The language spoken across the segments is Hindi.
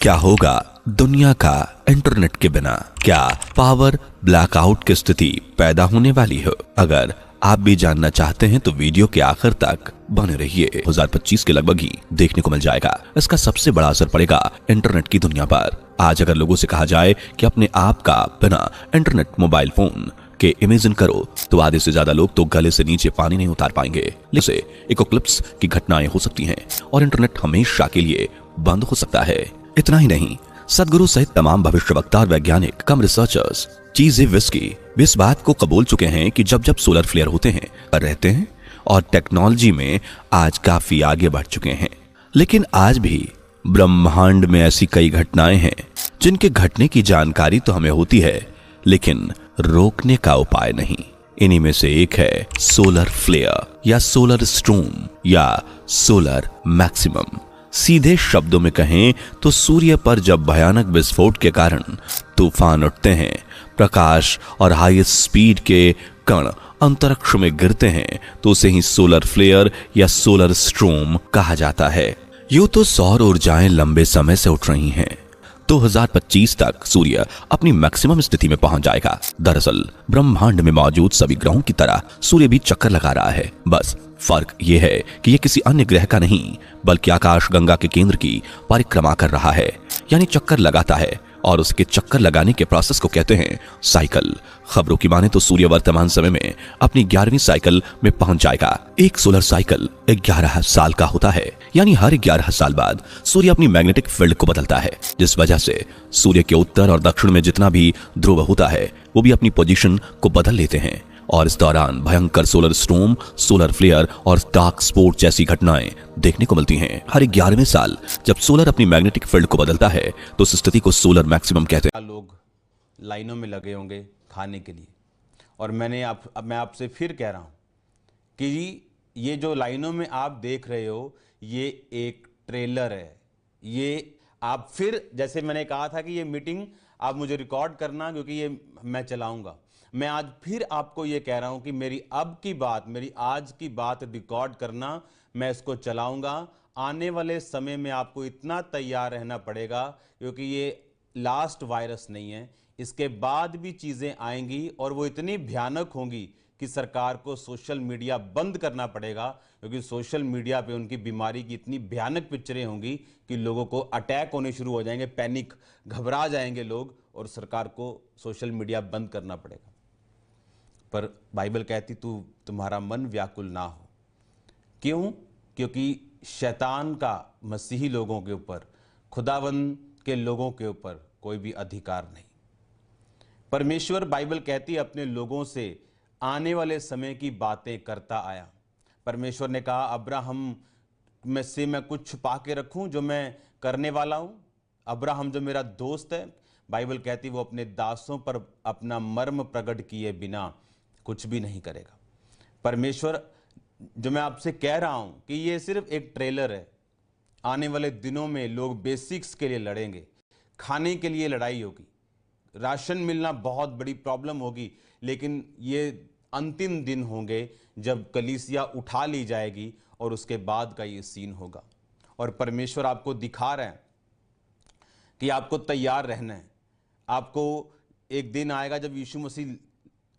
क्या होगा दुनिया का इंटरनेट के बिना? क्या पावर ब्लैकआउट की स्थिति पैदा होने वाली हो? अगर आप भी जानना चाहते हैं तो वीडियो के आखिर तक बने रहिए। 2025 के लगभग ही देखने को मिल जाएगा। इसका सबसे बड़ा असर पड़ेगा इंटरनेट की दुनिया पर। आज अगर लोगों से कहा जाए कि अपने आप का बिना इंटरनेट मोबाइल फोन के इमेजिन करो तो आधे से ज्यादा लोग तो गले से नीचे पानी नहीं उतार पाएंगे। लेकिन इकोक्लिप्स की घटनाएं हो सकती हैं और इंटरनेट हमेशा के लिए बंद हो सकता है। इतना ही नहीं, सदगुरु सहित तमाम भविष्यवक्ता और वैज्ञानिक कम रिसर्चर्स चीजें विस्की इस बात को कबूल चुके हैं कि जब जब सोलर फ्लेयर होते हैं रहते हैं और टेक्नोलॉजी में आज काफी आगे बढ़ चुके हैं। लेकिन आज भी ब्रह्मांड में ऐसी कई घटनाएं हैं जिनके घटने की जानकारी तो हमें होती है लेकिन रोकने का उपाय नहीं। इन्हीं में से एक है सोलर फ्लेयर या सोलर स्टॉर्म या सोलर मैक्सिमम। सीधे शब्दों में कहें तो सूर्य पर जब भयानक विस्फोट के कारण तूफान उठते हैं, प्रकाश और हाई स्पीड के कण अंतरिक्ष में गिरते हैं तो उसे ही सोलर फ्लेयर या सोलर स्टॉर्म कहा जाता है। यूं तो सौर ऊर्जाएं लंबे समय से उठ रही हैं। 2025 तक सूर्य अपनी मैक्सिमम स्थिति में पहुंच जाएगा। दरअसल ब्रह्मांड में मौजूद सभी ग्रहों की तरह सूर्य भी चक्कर लगा रहा है। बस फर्क यह है कि यह किसी अन्य ग्रह का नहीं बल्कि आकाश गंगा के केंद्र की परिक्रमा कर रहा है, यानी चक्कर लगाता है। और उसके चक्कर लगाने के प्रोसेस को कहते हैं साइकिल। खबरों की माने तो सूर्य वर्तमान समय में अपनी 11वीं साइकिल में पहुंच जाएगा। एक सोलर साइकिल 11 साल का होता है, यानी हर 11 साल बाद सूर्य अपनी मैग्नेटिक फील्ड को बदलता है, जिस वजह से सूर्य के उत्तर और दक्षिण में जितना भी ध्रुव होता है वो भी अपनी पोजीशन को बदल लेते हैं। और इस दौरान भयंकर सोलर स्टॉर्म, सोलर फ्लेयर और डार्क स्पॉट जैसी घटनाएं देखने को मिलती हैं। हर 11वें साल जब सोलर अपनी मैग्नेटिक फील्ड को बदलता है तो उस स्थिति को सोलर मैक्सिमम कहते हैं। लोग लाइनों में लगे होंगे खाने के लिए, और मैं आपसे फिर कह रहा हूं कि ये जो लाइनों में आप देख रहे हो ये एक ट्रेलर है। ये आप फिर, जैसे मैंने कहा था कि ये मीटिंग आप मुझे रिकॉर्ड करना क्योंकि ये मैं चलाऊंगा। मैं आज फिर आपको ये कह रहा हूं कि मेरी आज की बात रिकॉर्ड करना, मैं इसको चलाऊंगा। आने वाले समय में आपको इतना तैयार रहना पड़ेगा क्योंकि ये लास्ट वायरस नहीं है। इसके बाद भी चीजें आएंगी और वो इतनी भयानक होंगी कि सरकार को सोशल मीडिया बंद करना पड़ेगा, क्योंकि सोशल मीडिया पे उनकी बीमारी की इतनी भयानक पिक्चरें होंगी कि लोगों को अटैक होने शुरू हो जाएंगे, पैनिक, घबरा जाएंगे लोग, और सरकार को सोशल मीडिया बंद करना पड़ेगा। पर बाइबल कहती तुम्हारा मन व्याकुल ना हो। क्यों? क्योंकि शैतान का मसीही लोगों के ऊपर, खुदावंद के लोगों के ऊपर कोई भी अधिकार नहीं। परमेश्वर, बाइबल कहती है, अपने लोगों से आने वाले समय की बातें करता आया। परमेश्वर ने कहा अब्राहम में से मैं कुछ छुपा के रखूं जो मैं करने वाला हूं। अब्राहम जो मेरा दोस्त है, बाइबल कहती वो अपने दासों पर अपना मर्म प्रकट किए बिना कुछ भी नहीं करेगा। परमेश्वर, जो मैं आपसे कह रहा हूं कि ये सिर्फ एक ट्रेलर है। आने वाले दिनों में लोग बेसिक्स के लिए लड़ेंगे, खाने के लिए लड़ाई होगी, राशन मिलना बहुत बड़ी प्रॉब्लम होगी, लेकिन ये अंतिम दिन होंगे जब कलीसिया उठा ली जाएगी और उसके बाद का ये सीन होगा। और परमेश्वर आपको दिखा रहे हैं कि आपको तैयार रहना है। आपको एक दिन आएगा जब यीशु मसीह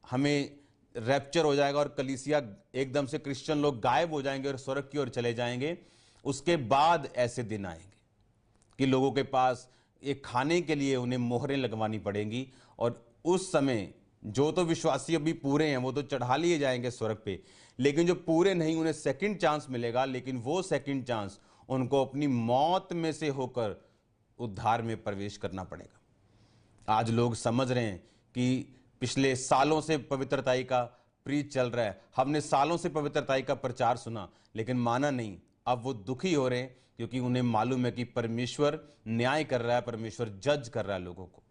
हमें रैप्चर हो जाएगा और कलीसिया एकदम से, क्रिश्चियन लोग गायब हो जाएंगे और स्वर्ग की ओर चले जाएंगे। उसके बाद ऐसे दिन आएंगे कि लोगों के पास एक खाने के लिए उन्हें मोहरें लगवानी पड़ेंगी, और उस समय जो तो विश्वासी अभी पूरे हैं वो तो चढ़ा लिए जाएंगे स्वर्ग पे, लेकिन जो पूरे नहीं उन्हें सेकंड चांस मिलेगा। लेकिन वो सेकंड चांस उनको अपनी मौत में से होकर उद्धार में प्रवेश करना पड़ेगा। आज लोग समझ रहे हैं कि पिछले सालों से पवित्रताई का प्रीच चल रहा है, हमने सालों से पवित्रताई का प्रचार सुना लेकिन माना नहीं। अब वो दुखी हो रहे हैं क्योंकि उन्हें मालूम है कि परमेश्वर न्याय कर रहा है, परमेश्वर जज कर रहा है लोगों को।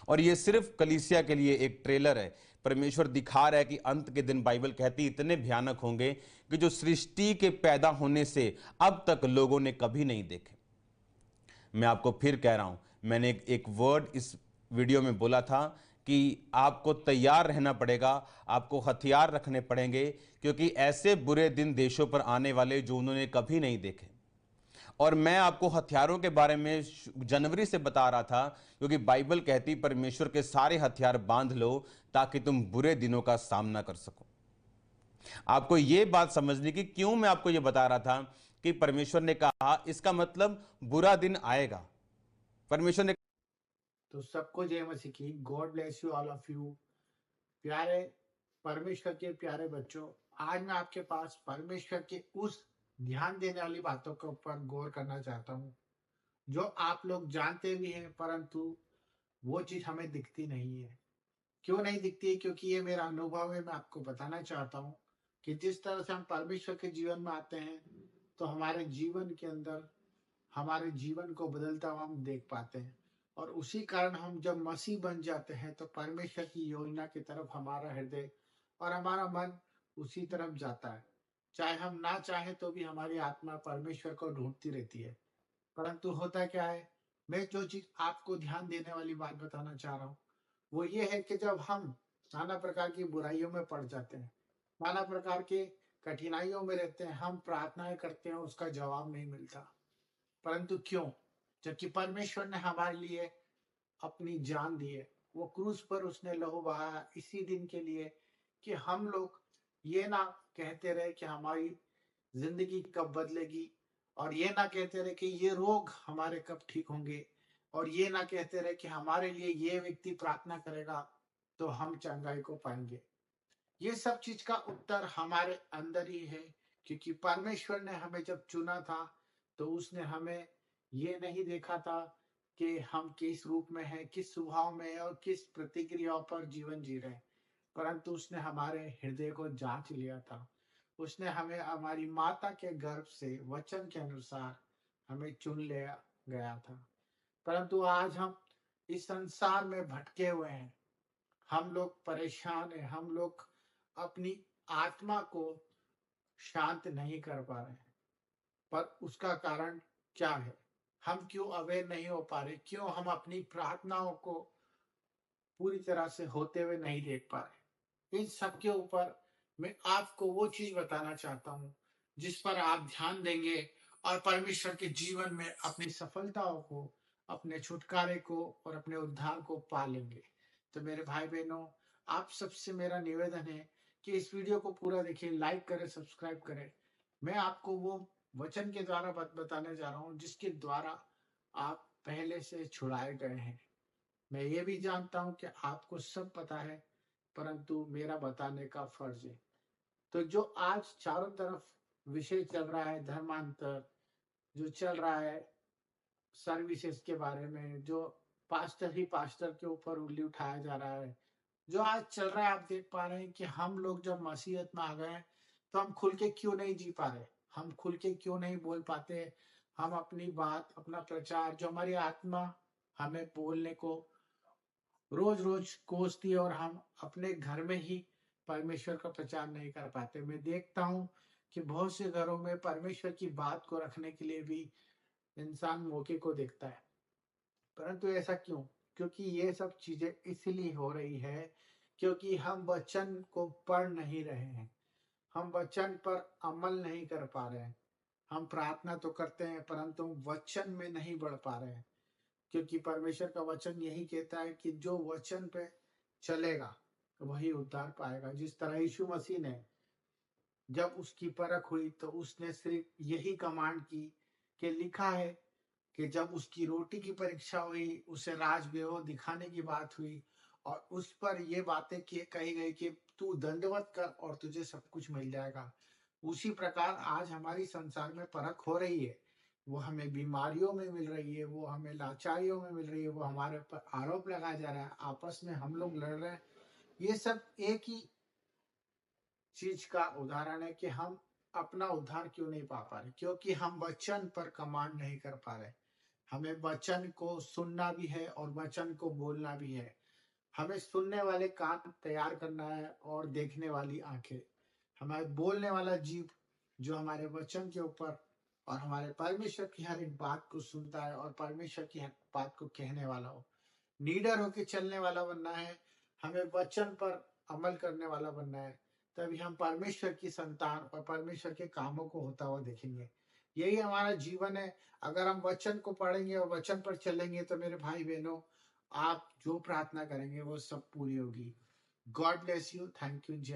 और ये सिर्फ कलीसिया के लिए एक ट्रेलर है। परमेश्वर दिखा रहा है कि अंत के दिन, बाइबल कहती, इतने भयानक होंगे कि जो सृष्टि के पैदा होने से अब तक लोगों ने कभी नहीं देखे। मैं आपको फिर कह रहा हूं, मैंने एक वर्ड इस वीडियो में बोला था कि आपको तैयार रहना पड़ेगा, आपको हथियार रखने पड़ेंगे, क्योंकि ऐसे बुरे दिन देशों पर आने वाले जो उन्होंने कभी नहीं देखे। और मैं आपको हथियारों के बारे में जनवरी से बता रहा था, क्योंकि बाइबल कहती परमेश्वर के सारे हथियार बांध लो ताकि तुम बुरे दिनों का सामना कर सको। आपको यह बात समझनी कि क्यों मैं आपको यह बता रहा था कि परमेश्वर ने कहा, इसका मतलब बुरा दिन आएगा। परमेश्वर ने तो सबको जय मसीह की। God bless you all of you. प्यारे परमेश्वर के प्यारे बच्चों, आज मैं आपके पास परमेश्वर के उस ध्यान देने वाली बातों के ऊपर गौर करना चाहता हूँ जो आप लोग जानते भी हैं, परंतु वो चीज हमें दिखती नहीं है। क्यों नहीं दिखती है? क्योंकि ये मेरा अनुभव है। मैं आपको बताना चाहता हूँ कि जिस तरह से हम परमेश्वर के जीवन में आते हैं तो हमारे जीवन के अंदर हमारे जीवन को बदलता हुआ हम देख पाते हैं, और उसी कारण हम जब मसीह बन जाते हैं तो परमेश्वर की योजना की तरफ हमारा हृदय और हमारा मन उसी तरफ जाता है। चाहे हम ना चाहे तो भी हमारी आत्मा परमेश्वर को ढूंढती रहती है। परंतु होता क्या है, मैं जो चीज आपको ध्यान देने वाली बात बताना चाह रहा हूँ वो ये है कि जब हम नाना प्रकार की बुराइयों में पड़ जाते हैं, नाना प्रकार के कठिनाइयों में रहते हैं, हम प्रार्थनाएं करते हैं, उसका जवाब नहीं मिलता। परंतु क्यों? जबकि परमेश्वर ने हमारे लिए अपनी जान दी है, वो क्रूस पर उसने लहू बहाया इसी दिन के लिए कि हम लोग ये ना कहते रहे कि हमारी जिंदगी कब बदलेगी, और ये ना कहते रहे कि ये रोग हमारे कब ठीक होंगे, और ये ना कहते रहे कि हमारे लिए ये व्यक्ति प्रार्थना करेगा तो हम चंगाई को पाएंगे। ये सब चीज का उत्तर हमारे अंदर ही है, क्योंकि परमेश्वर ने हमें जब चुना था तो उसने हमें ये नहीं देखा था कि हम किस रूप में हैं, किस स्वभाव में हैं और किस प्रतिक्रियाओं पर जीवन जी रहे हैं, परंतु उसने हमारे हृदय को जांच लिया था। उसने हमें हमारी माता के गर्भ से वचन के अनुसार हमें चुन लिया गया था। परंतु आज हम इस संसार में भटके हुए हैं, हम लोग परेशान हैं, हम लोग अपनी आत्मा को शांत नहीं कर पा रहे हैं। पर उसका कारण क्या है? हम क्यों अवेयर नहीं हो पा रहे? क्यों हम अपनी प्रार्थनाओं को पूरी तरह से होते हुए नहीं देख पा रहे? इन सब के ऊपर मैं आपको वो चीज बताना चाहता हूँ जिस पर आप ध्यान देंगे और परमेश्वर के जीवन में अपनी सफलताओं को, अपने छुटकारे को और अपने उद्धार को पा लेंगे। तो मेरे भाई बहनों, आप सबसे मेरा निवेदन है कि इस वीडियो को पूरा देखिए, लाइक करें, सब्सक्राइब करें। मैं आपको वो वचन के द्वारा बताने जा रहा हूँ जिसके द्वारा आप पहले से छुड़ाए गए हैं। मैं ये भी जानता हूँ कि आपको सब पता है, परंतु मेरा बताने का फर्ज है। तो जो आज चारों तरफ विषय चल रहा है, धर्मांतर जो चल रहा है, सर्विसेज के बारे में, जो पास्टर ही पास्टर के ऊपर उंगली उठाया जा रहा है, जो आज चल रहा है, आप देख पा रहे हैं कि हम लोग जब मसीहत में आ गए हैं तो हम खुल के क्यों नहीं जी पा रहे, हम खुल के क्यों नहीं बोल पाते, हम अपनी बात, अपना प्रचार, जो हमारी आत्मा हमें बोलने को रोज रोज कोसती है, और हम अपने घर में ही परमेश्वर का प्रचार नहीं कर पाते। मैं देखता हूँ कि बहुत से घरों में परमेश्वर की बात को रखने के लिए भी इंसान मौके को देखता है, परंतु ऐसा क्यों? क्योंकि ये सब चीजें इसलिए हो रही है क्योंकि हम वचन को पढ़ नहीं रहे हैं, हम वचन पर अमल नहीं कर पा रहे हैं। हम प्रार्थना तो करते हैं परंतु वचन में नहीं बढ़ पा रहे हैं, क्योंकि परमेश्वर का वचन यही कहता है कि जो वचन पे चलेगा वही उद्धार पाएगा। जिस तरह यीशु मसीह ने जब उसकी परख हुई तो उसने सिर्फ यही कमांड की कि लिखा है कि जब उसकी रोटी की परीक्षा हुई, उसे राजवैभव दिखाने की बात हुई और उस पर ये बातें कही गई कि तू दंडवत कर और तुझे सब कुछ मिल जाएगा। उसी प्रकार आज हमारी संसार में परख हो रही है, वो हमें बीमारियों में मिल रही है, वो हमें लाचारियों में मिल रही है, वो हमारे पर आरोप लगाया जा रहा है, आपस में हम लोग लड़ रहे हैं। ये सब एक ही चीज का उदाहरण है कि हम अपना उद्धार क्यों नहीं पा रहे, क्योंकि हम वचन पर कमांड नहीं कर पा रहे। हमें वचन को सुनना भी है और वचन को बोलना भी है। हमें सुनने वाले कान तैयार करना है और देखने वाली आंखें। हमें बोलने वाला जीव जो हमारे वचन के ऊपर और हमारे परमेश्वर की हर एक बात को सुनता है और परमेश्वर की हर बात को कहने वाला हो। लीडर होके चलने वाला बनना है, हमें वचन पर अमल करने वाला बनना है, तभी हम परमेश्वर की संतान और परमेश्वर के कामों को होता हुआ देखेंगे। यही हमारा जीवन है। अगर हम वचन को पढ़ेंगे और वचन पर चलेंगे तो मेरे भाई बहनों, आप जो प्रार्थना करेंगे वो सब पूरी होगी। God bless you. Thank you.